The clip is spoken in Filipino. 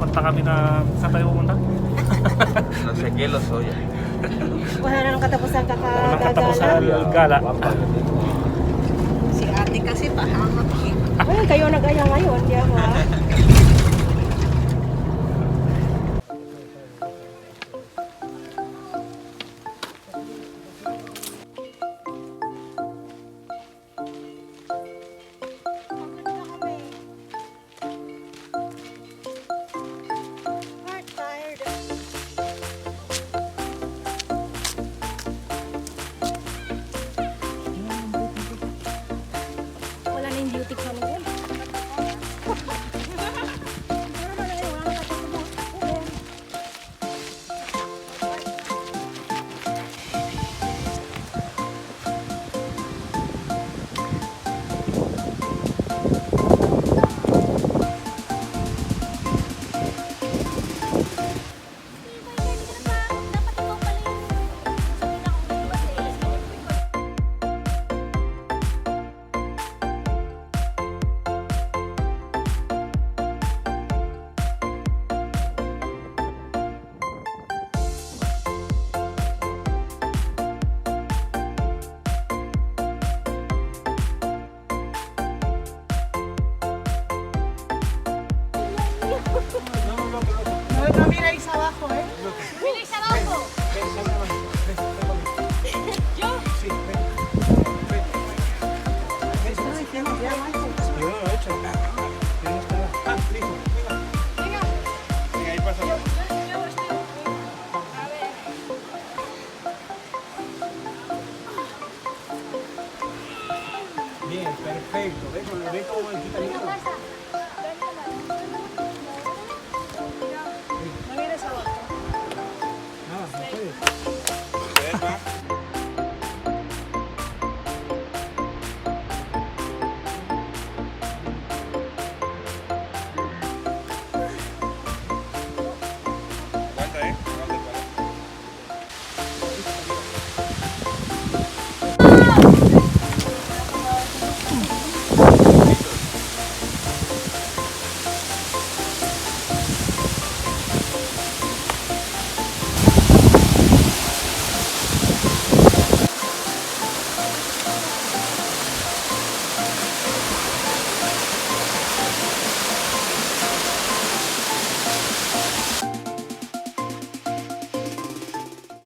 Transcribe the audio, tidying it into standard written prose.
Punta kami na... Saan tayo pumunta? Sa kilos, o yan. Wala na nang katapusan Walang katapusan kakagala. gala. Si ate kasi pahamak eh. Ay, kayo nag-aya ngayon, di ako ha.